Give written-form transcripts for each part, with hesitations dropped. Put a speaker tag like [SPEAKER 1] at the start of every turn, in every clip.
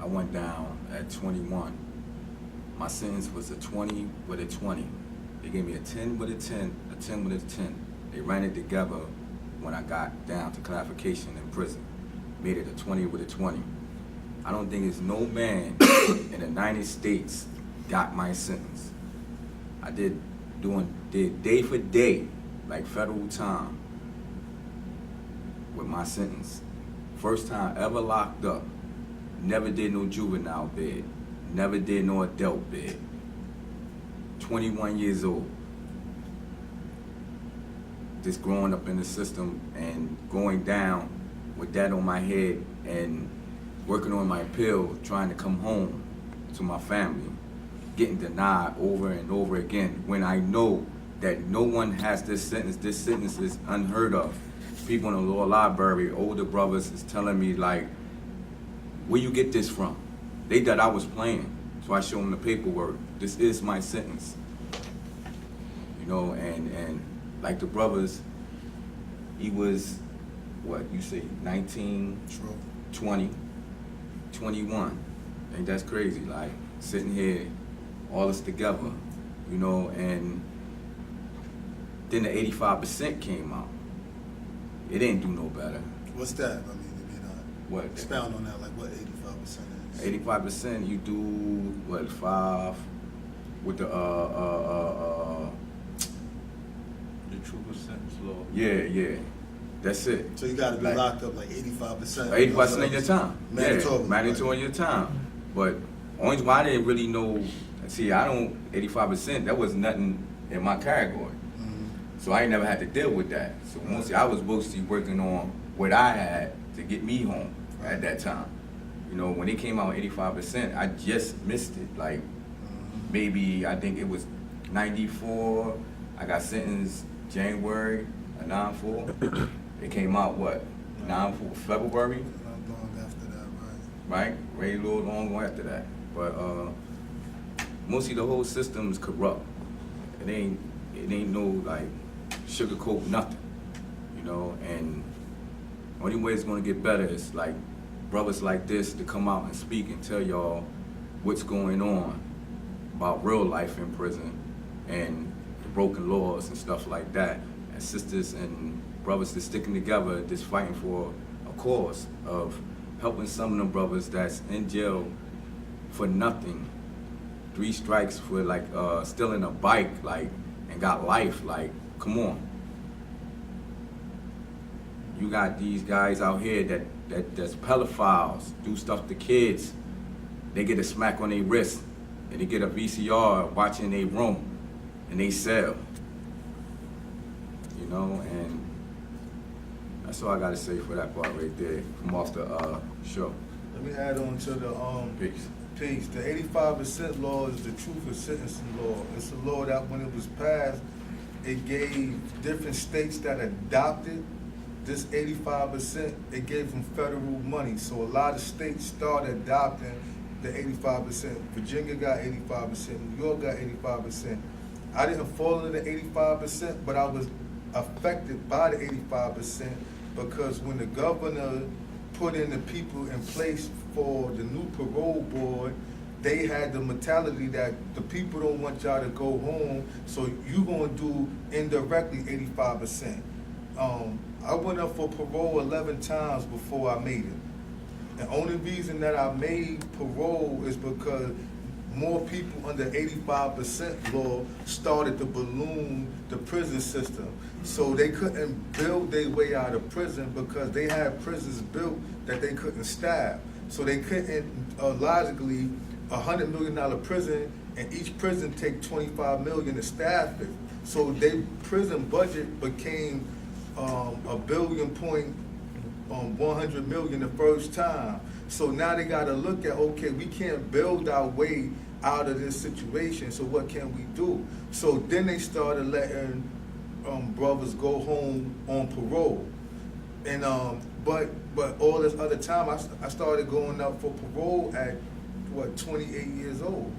[SPEAKER 1] went down at 21. My sentence was a 20 with a 20. They gave me a 10 with a 10, a 10 with a 10. They ran it together when I got down to clarification in prison. Made it a 20 with a 20. I don't think there's no man in the United States got my sentence. I did day for day, like federal time, with my sentence. First time ever locked up. Never did no juvenile bed. Never did no adult bed. 21 years old. Just growing up in the system and going down with that on my head and working on my appeal, trying to come home to my family, getting denied over and over again when I know that no one has this sentence. This sentence is unheard of. People in the law library, older brothers, is telling me, like, where you get this from? They thought I was playing, so I showed them the paperwork. This is my sentence. You know, and like the brothers, he was, what, you say, 19,
[SPEAKER 2] True.
[SPEAKER 1] 20, 21. I think that's crazy, like, sitting here, all us together, you know, and then the 85% came out. It didn't do no better.
[SPEAKER 2] What's that? I mean, if you know,
[SPEAKER 1] What?
[SPEAKER 2] expound on that, like what 85% is.
[SPEAKER 1] 85%, you do, what, 5 with the
[SPEAKER 3] trooper sentence law.
[SPEAKER 1] yeah. That's it.
[SPEAKER 2] So you got to be
[SPEAKER 1] like,
[SPEAKER 2] locked up like 85%.
[SPEAKER 1] 85% of your time.
[SPEAKER 2] Mandatory.
[SPEAKER 1] Yeah, mandatory of your time. But only reason why I didn't really know, see, I don't, 85%, that was nothing in my category. So I ain't never had to deal with that. So mostly I was mostly working on what I had to get me home at that time. You know, when it came out 85%, I just missed it. Like, maybe, I think it was 94, I got sentenced January of 94. It came out, what, 94, February?
[SPEAKER 2] Not long after that,
[SPEAKER 1] Right? Very little long after that. But mostly the whole system is corrupt. It ain't no, like, sugarcoat nothing, you know, and only way it's gonna get better is like brothers like this to come out and speak and tell y'all what's going on about real life in prison and the broken laws and stuff like that, and sisters and brothers that's sticking together, just fighting for a cause of helping some of them brothers that's in jail for nothing, 3 strikes for like stealing a bike, like, and got life, like, come on. You got these guys out here that's pedophiles, do stuff to kids. They get a smack on their wrist, and they get a VCR watching their room, and they sell. You know, and that's all I gotta say for that part right there, from off the show.
[SPEAKER 4] Let me add on to the piece. The 85% law is the truth of sentencing law. It's a law that when it was passed, it gave different states that adopted this 85%, it gave them federal money. So a lot of states started adopting the 85%. Virginia got 85%, New York got 85%. I didn't fall into the 85%, but I was affected by the 85% because when the governor put in the people in place for the new parole board, they had the mentality that the people don't want y'all to go home, so you gonna do indirectly 85%. I went up for parole 11 times before I made it. The only reason that I made parole is because more people under 85% law started to balloon the prison system. So they couldn't build their way out of prison because they had prisons built that they couldn't staff. So they couldn't, logically, $100 million prison, and each prison take $25 million to staff it. So their prison budget became $1 billion point 100 million the first time. So now they got to look at, okay, we can't build our way out of this situation, so what can we do? So then they started letting brothers go home on parole. And but all this other time, I started going up for parole at, what, 28 years old.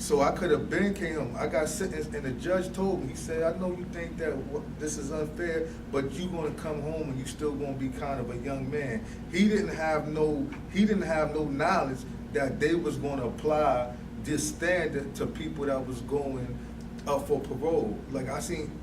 [SPEAKER 4] So I could have been came home. I got sentenced, and the judge told me, he said, I know you think that this is unfair, but you gonna come home and you still gonna be kind of a young man. He didn't have no knowledge that they was gonna apply this standard to people that was going up for parole. Like I seen,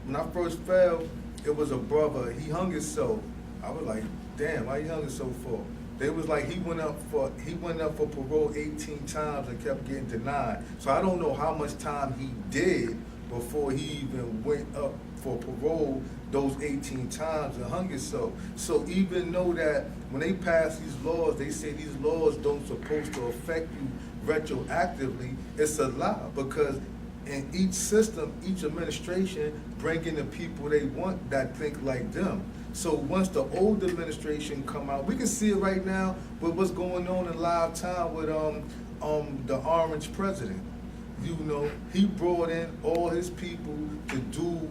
[SPEAKER 4] when I first fell, it was a brother, he hung himself. I was like, damn, why he hung himself for? They was like, he went up for parole 18 times and kept getting denied. So I don't know how much time he did before he even went up for parole those 18 times and hung himself. So even though that when they pass these laws, they say these laws don't supposed to affect you retroactively, it's a lie, because in each system, each administration bring in the people they want that think like them. So once the old administration come out, we can see it right now with what's going on in live time with the orange president. You know, he brought in all his people to do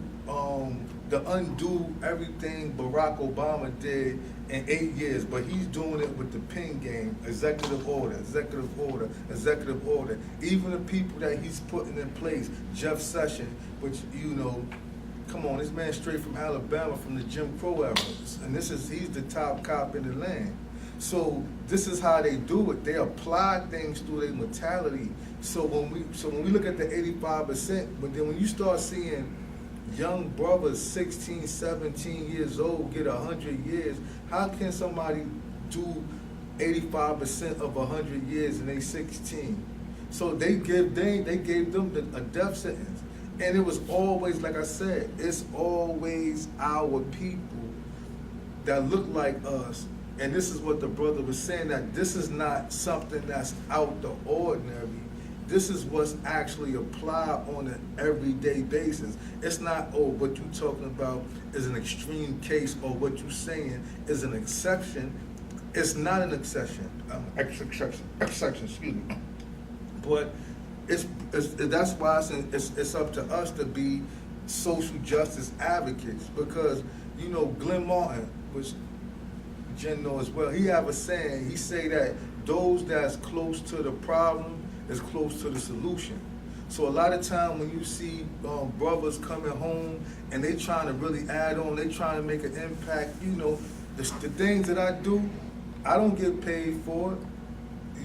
[SPEAKER 4] to undo everything Barack Obama did in 8 years, but he's doing it with the pin game, executive order, executive order, executive order. Even the people that he's putting in place, Jeff Sessions, which, you know, come on, this man straight from Alabama, from the Jim Crow era, and he's the top cop in the land. So this is how they do it. They apply things through their mentality. So when we look at the 85%, but then when you start seeing young brothers 16, 17 years old get 100 years, how can somebody do 85% of 100 years and they 16? So they gave them a death sentence. And it was always, like I said, it's always our people that look like us. And this is what the brother was saying, that this is not something that's out the ordinary. This is what's actually applied on an everyday basis. It's not, oh, what you're talking about is an extreme case, or what you're saying is an exception. It's not an exception. Exception, excuse me. But that's why it's up to us to be social justice advocates, because, you know, Glenn Martin, which Jen knows as well, he have a saying, he say that those that's close to the problem is close to the solution. So a lot of time when you see brothers coming home and they trying to really add on, they trying to make an impact, you know, the things that I do, I don't get paid for it.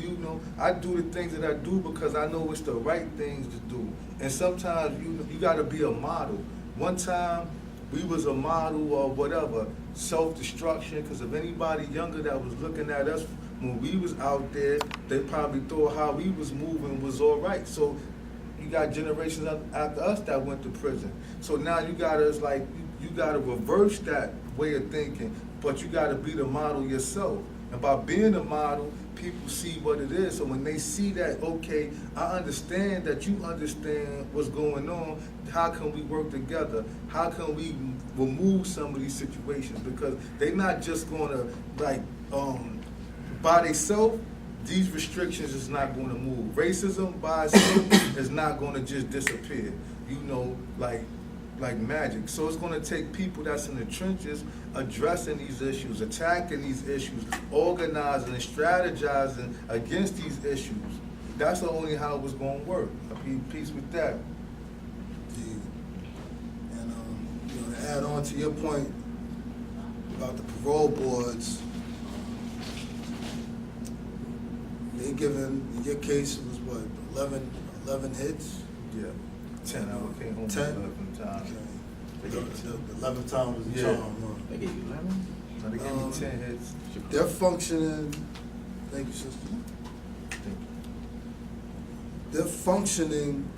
[SPEAKER 4] You know, I do the things that I do because I know it's the right things to do. And sometimes you got to be a model. One time we was a model of whatever, self-destruction, because if anybody younger that was looking at us when we was out there, they probably thought how we was moving was all right. So you got generations after us that went to prison. So now you got to, like, you got to reverse that way of thinking, but you got to be the model yourself. And by being a model, people see what it is. So when they see that, okay, I understand that you understand what's going on, how can we work together? How can we remove some of these situations? Because they're not just going to, like, by themselves, these restrictions is not going to move. Racism by itself is not going to just disappear, you know, like magic. So it's going to take people that's in the trenches addressing these issues, attacking these issues, organizing and strategizing against these issues. That's the only how it was going to work. I mean, peace with that.
[SPEAKER 2] Yeah. And you know, to add on to your point about the parole boards, they given, in your case, it was what, 11 hits?
[SPEAKER 4] Yeah. 10. I came home
[SPEAKER 2] 10?
[SPEAKER 4] 11 times.
[SPEAKER 2] Okay. The 11th time was the
[SPEAKER 4] Yeah.
[SPEAKER 2] charm, huh?
[SPEAKER 1] They gave you 11?
[SPEAKER 4] So they gave me 10 hits.
[SPEAKER 2] They're functioning, thank you, sister. They're functioning,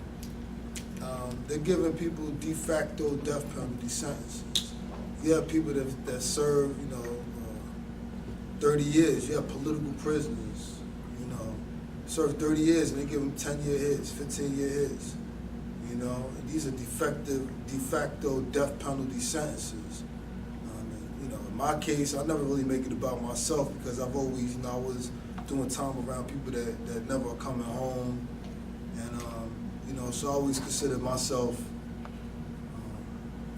[SPEAKER 2] they're giving people de facto death penalty sentences. You have people that serve, you know, 30 years. You have political prisoners, you know, serve 30 years and they give them 10-year hits, 15-year hits. You know, and these are de facto death penalty sentences. You know, in my case, I never really make it about myself because I've always, you know, I was doing time around people that never are coming home. And, you know, so I always consider myself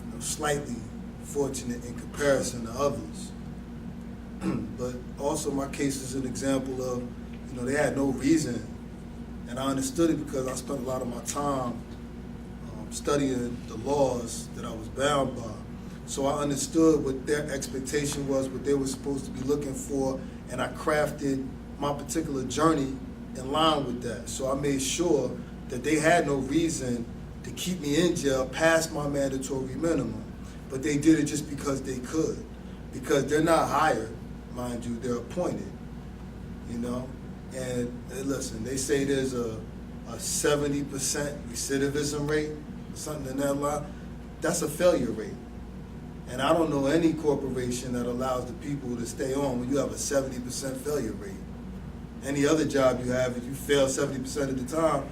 [SPEAKER 2] you know, slightly fortunate in comparison to others. But also my case is an example of, you know, they had no reason And I understood it because I spent a lot of my time studying the laws that I was bound by. So I understood what their expectation was, what they were supposed to be looking for, and I crafted my particular journey in line with that. So I made sure that they had no reason to keep me in jail past my mandatory minimum. But they did it just because they could. Because they're not hired, mind you, they're appointed, you know? And listen, they say there's a 70% recidivism rate, or something in that line. That's a failure rate. And I don't know any corporation that allows the people to stay on when you have a 70% failure rate. Any other job you have, if you fail 70% of the time,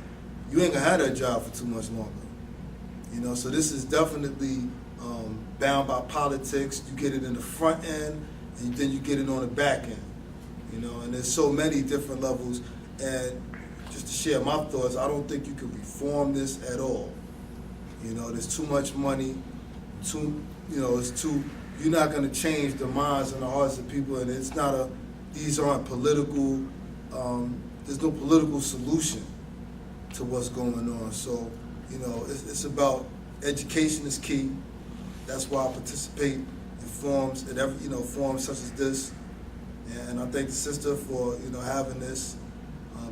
[SPEAKER 2] you ain't gonna have that job for too much longer. You know, so this is definitely bound by politics. You get it in the front end, and then you get it on the back end. You know, and there's so many different levels. And just to share my thoughts, I don't think you can reform this at all. You know, there's too much money, you're not gonna change the minds and the hearts of people, and it's not these aren't political, there's no political solution to what's going on. So, you know, it's about education is key. That's why I participate in forums, forums such as this. And I thank the sister for, having this.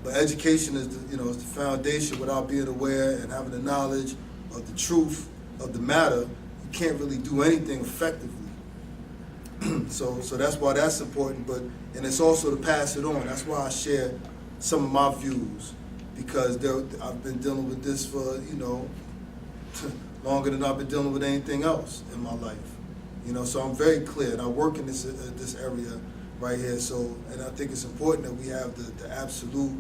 [SPEAKER 2] But education is is the foundation. Without being aware and having the knowledge of the truth of the matter, you can't really do anything effectively. So that's why that's important. And it's also to pass it on. That's why I share some of my views, because I've been dealing with this for longer than I've been dealing with anything else in my life. So I'm very clear, and I work in this area right here. So, and I think it's important that we have the absolute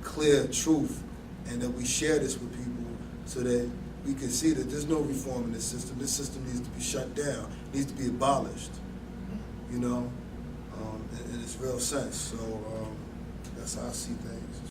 [SPEAKER 2] clear truth, and that we share this with people so that we can see that there's no reform in this system. This system needs to be shut down, needs to be abolished. In its real sense. So that's how I see things.